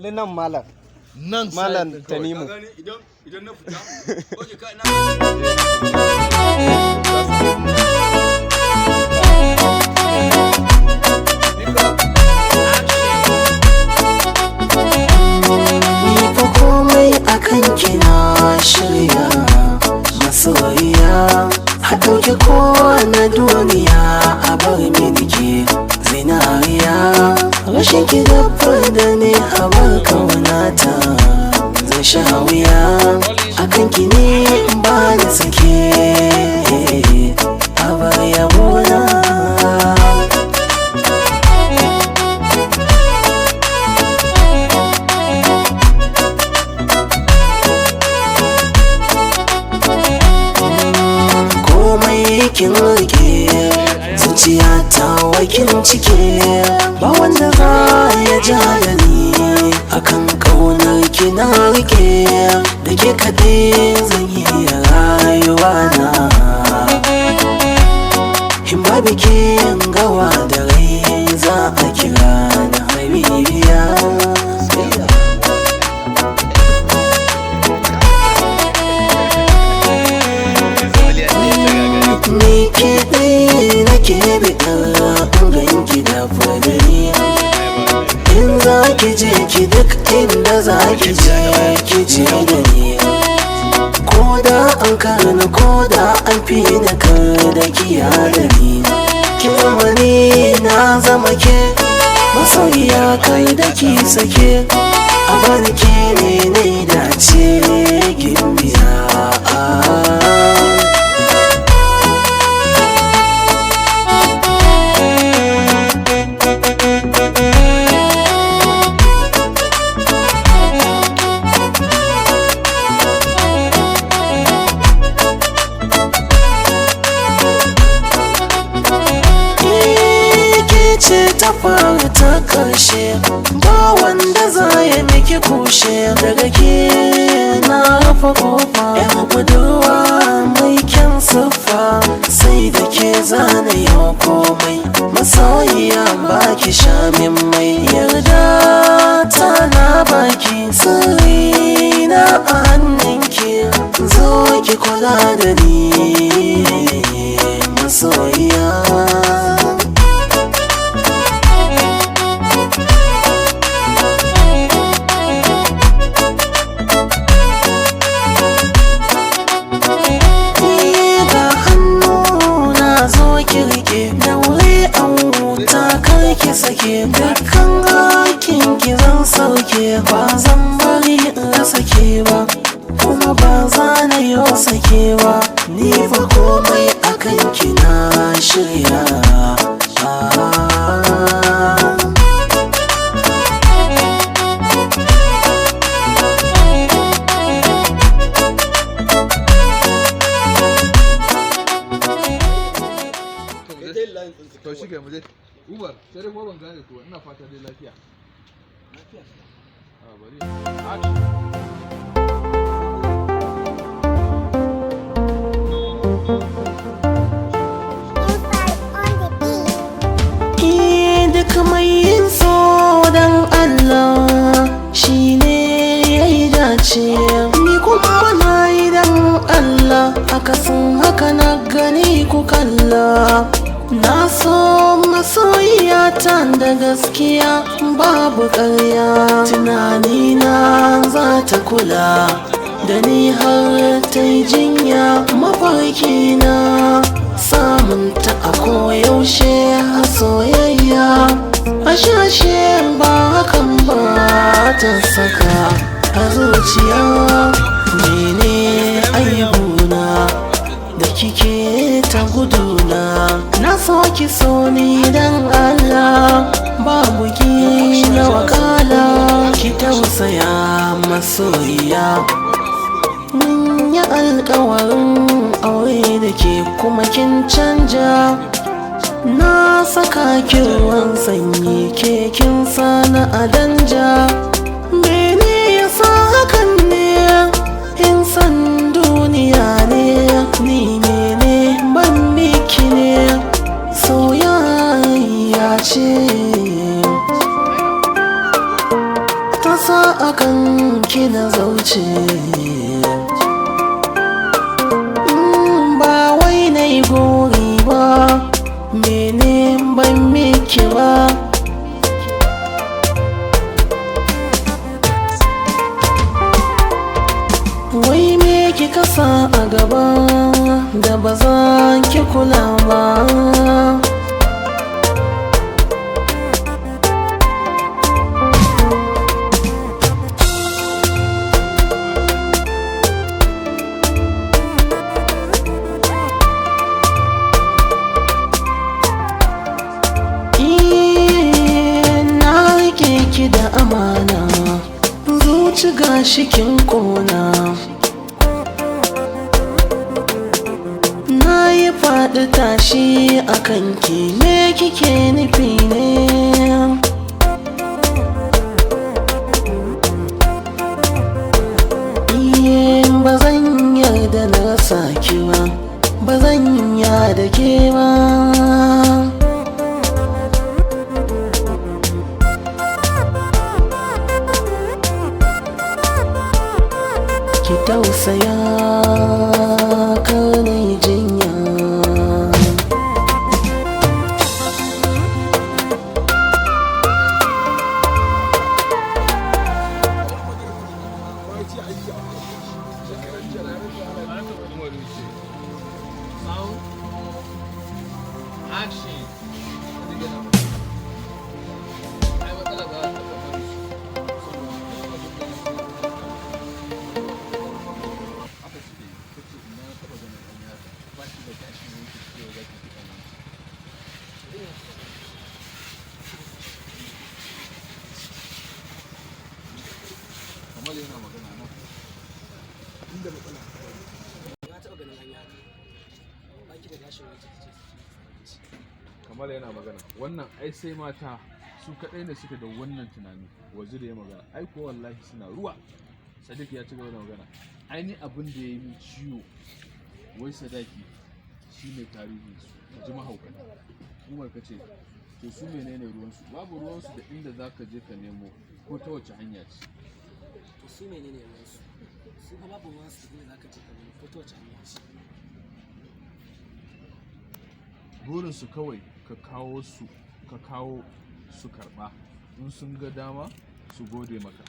kalli nan malam. Nan malam Tanimu. Idan na fita. Oke ka na. Akan kina shirya masoyiya, a ɗauke kowane duniya a bar miliki zinariya. Rashin ki dabbar da ne a bar kaunata zai sha wuya. Akan ki ne ba ni sake a bar yabona. Kin rike zuciya ta wakin cike, ba wanda za ya ja da ni akan kaunar ki na rike. Da ke kaɗai zan yi rayuwa na, in ba bikin gawa da rai za a kira na habibiya. Ni ke ɗaya nake biɗar ganki da fadari. In za ki je ki duk inda za ki je ki je da ni. Ko da an karni ko da an fi na kar da kiya da ni. Ki zama ni na zama ke masoyiya, kai da ki sake a bani ke ne na dace gimbiya. Ta fara ta karshe, ba wanda za ya miki kushe. Daga ke na rufe kofa, yan budurwa mai kyan siffa. Sai da ke zana yau komai, masoyiya baki sha min mai. Yarda ta na baki, sirri na a hannunki. Zo ki kula da ni masoyiya. Ki sake dukkan hakin ki zan sauke, ba zan bari in rasa ke ba, kuma ba za na yi sake ba. Ni fa komai akan ki na shirya. To shi ke muje Uber, sai dai ban gane kuwa, ina fata dai lafiya. Lafiya. Bari. Duk mai yin so dan Allah shi ne ya yi dace. Ni kuma na yi dan Allah, akasin haka na gani ku kalla. Na so masoyiyata da gaskiya babu ƙarya. Tunanina za ta kula da ni har ta yi jinya. Mafarkina samunta a koyaushe a soyayya. A shashe ba hakan ba ta saka a zuciya. Mene aibuna da kike ta guduna? Na so ki so ni dan Allah, babu ki na wakala. Ki tausaya masoyiya, mun yi alkawarin aure da ke kuma kin canja. Na saka ki ruwan sanyi, ke kin sana a danja. Mene yasa hakan ne? In san duniya ne, ni mene ban miki ne? Soyayya ce ta sa akan ki na zauce ba wai na yi gori ba mene ban miki ba wai me kika sa a gaba da ba za ki kula ba ki da amana zuci gashi kin kona na yi faɗi tashi akan ki me kike nufi ne ba zan yarda na rasa ki ba ba zan yarda ke ba ki tausaya kar na yi jinya Kamala yana magana wannan ai sai mata su kadai ne suke da wannan tunani waje da ya magana ai ko wallahi suna ruwa Sadiq ya ci gaba da magana ai ni abin da ya yi min ciwo wai Sadaki shine tarihi su ji mahaukata Umar kace to su menene ruwansu babu ruwansu da inda zaka je ka nemo ko ta wace hanya ce to su menene ruwansu su fa babu ruwansu da inda zaka je ka nemo ko ta wace hanya ce burinsu kawai ka kawo su karba in sun ga dama su gode maka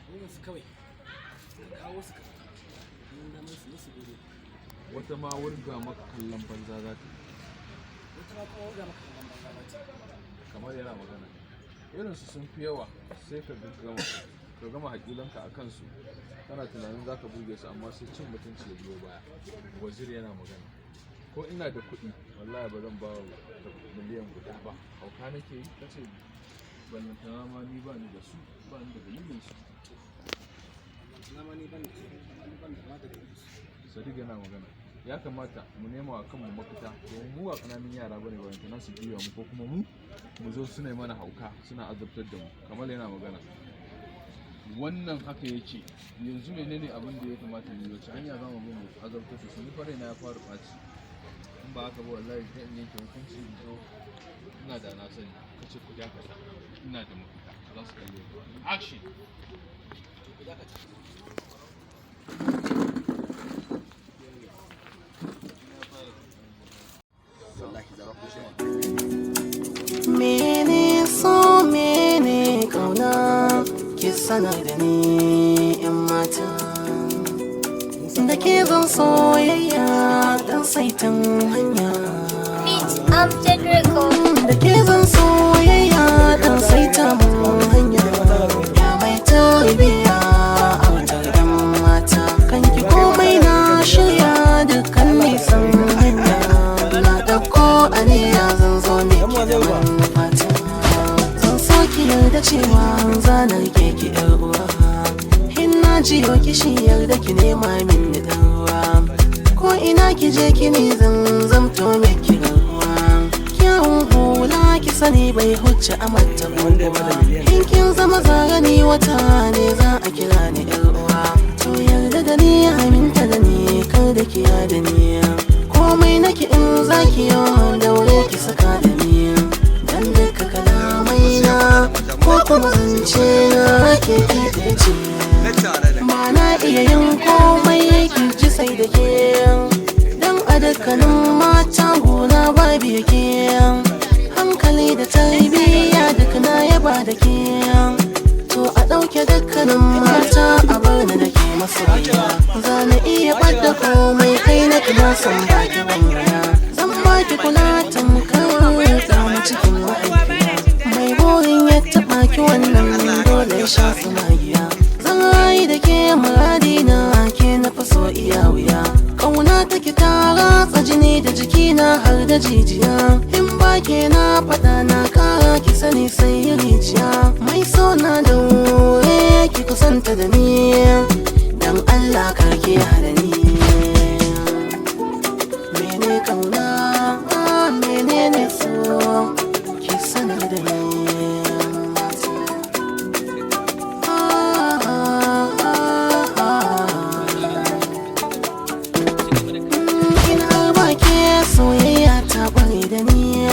burinsu kawai ka kawo su karba in da su gode wata ma wurga maka kallon banza za ta wata ma kuma wurga maka kallon banza za ta kamar yana magana irinsu sun fi yawa sai ka gama hakilanka a kansu kana tunanin za ka burge su amma sai cin mutunci ya biyo baya wazir yana magana ko ina da kuɗi wallahi ba zan ba wa miliyan guda ba hauka nake yi kace ballantana ma ni ba ni da su ba ni da dalilin su Sadiq yana magana ya kamata mu nema wa kanmu mafita domin mu ba ƙananan yara bane ballantana su biya mu ko kuma mu zo suna mana hauka suna azabtar da mu kamar yana magana wannan haka yake yanzu menene abin da ya kamata mu yi wace hanya za mu bi mu azabtar su ni fare na ya fara ɓaci in ba haka ba wallahi sai in yanke hukunci in zo ina da na sani kace ku dakata ina da mafita za su kalle action mene so mene kauna ki sanar da ni yan mata da ke zan soyayya dan saitin hanya da ke zan soyayya dan saita mun hanya ya mai tarbiya a wutar yan mata kanki komai na shirya dukkan nisan hanya na ɗauko aniya zan zo ne ki da manufata zan so ki yarda cewa zanar ke ki yar uwa na jiyo kishi yarda ki nema min da ruwa ko ina ki je ki ne zamto mai kirarwa kyawun hula ki sani bai huce a mata in kin zama zarani wata ne za a kira ni yar uwa to yarda da ni aminta da ni kar da ki da ni komai naki in zaki yau daure ki saka da ni dan duka kalamai na ko kuma zance na ɗaya ce. na tare da Ba na iya yin komai kirji sai da ke, dan a dukkanin mata gona babu yake. Hankali da tarbiyya duk na yaba da ke, to a ɗauke dukkanin mata a bar ni da ke masoyiya. Za na iya ɓadda komai kai na kina son baki banya, zan baki kula tamkar na cikin mahaifiya. Mai burin ya taɓa ki wannan dole ya sha tsumagiya. Zan rayu da ke muradi na ke na faso iya wuya. Ƙauna take ta ratsa jini da jikina har da jijiya. In ba ke na faɗa na kara ki sani sai rijiya. Mai so na daure ki kusanta da ni, dan Allah karki hada ni. Mene ƙauna, menene so, ki sanar da ni. Soyayya ta bare da ni,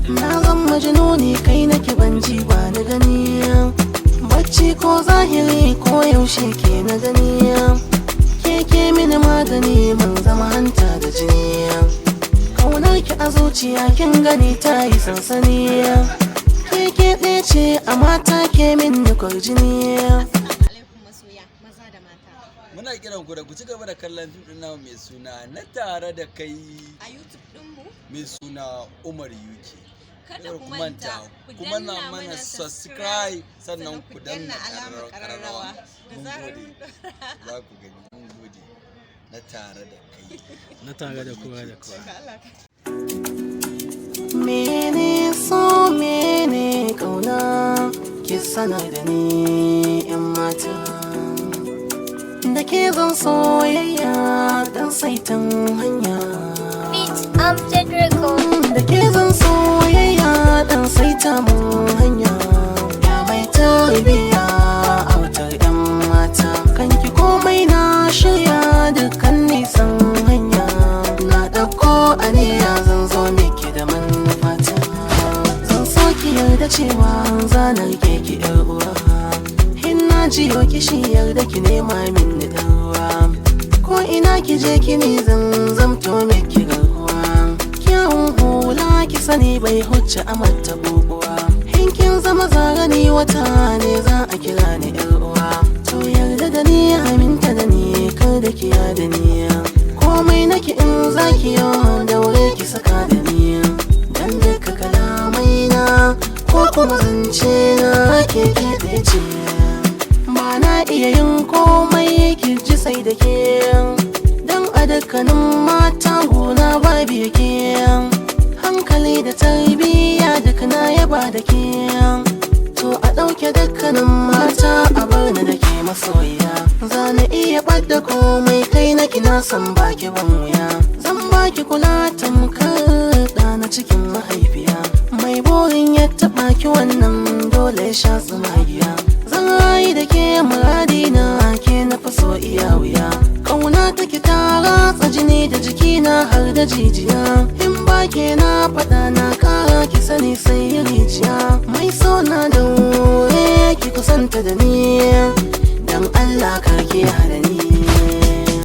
na zan majnuni kai nake ban ji ba na gani. Bacci ko zahiri ko yaushe ke na gani, ke mini magani man zama hanta da jini. Kaunar ki a zuciya kin gani ta yi sansani, ke ɗaya ce a mata ke min da kwarjini. muna kiran ku da ku ci gaba da kallon fim din namu mai suna na tare da kai a YouTube ɗinmu. mai suna Umar UK. Kada ku manta ku kuma na danna mana mana subscribe sannan ku danna alamar kararrawa. da Mun zarar gode. Za ku gani mun gode na tare da kai. Na tare da kowa da kowa. Mene so mene ƙauna, ki sanar da ni 'yan mata. Da ke zan soyayya dan saitan hanya. Da ke zan soyayya dan saita mun hanya. Ya mai tarbiya autar 'yan mata. Kanki komai na shirya dukkan nisan hanya. Na ɗauko aniya zan zo miki da manufata. Zan so ki yarda cewa zanar ke ki 'yar uwa. Na jiyo kishi yarda ki nema min da ruwa. Ko ina ki je ki ne zan zamto miki garkuwa. Kyawun hula ki sani bai huce a mata bubuwa. Hinkin zama zarani wata ne za a kira ni yar uwa. To yarda da ni aminta da ni kar da ki da ni. Komai naki in zaki yau daure ki saka da ni. Dan duka kalamai na ko kuma zance na ke ɗaya ce. Ba na iya yin komai kirji sai da ke, dan a dukkanin mata gona babu yake. Hankali da tarbiyya duk na yaba da ke, to a ɗauke dukkanin mata a bar ni da ke masoyiya. Za na iya ɓadda komai kai na kina son baki ban wuya. Zan baki kula tamkar ɗa na cikin mahaifiya. Mai burin ya taɓa ki wannan dole ya sha tsumagiya. Zan rayu da ke muradi na ke na faso iya wuya. Ƙauna take ta ratsa jini da jikina har da jijiya. In ba ke na faɗa na kara ki sani sai rijiya. Mai so na daure ki kusanta da ni, dan Allah karki hada ni.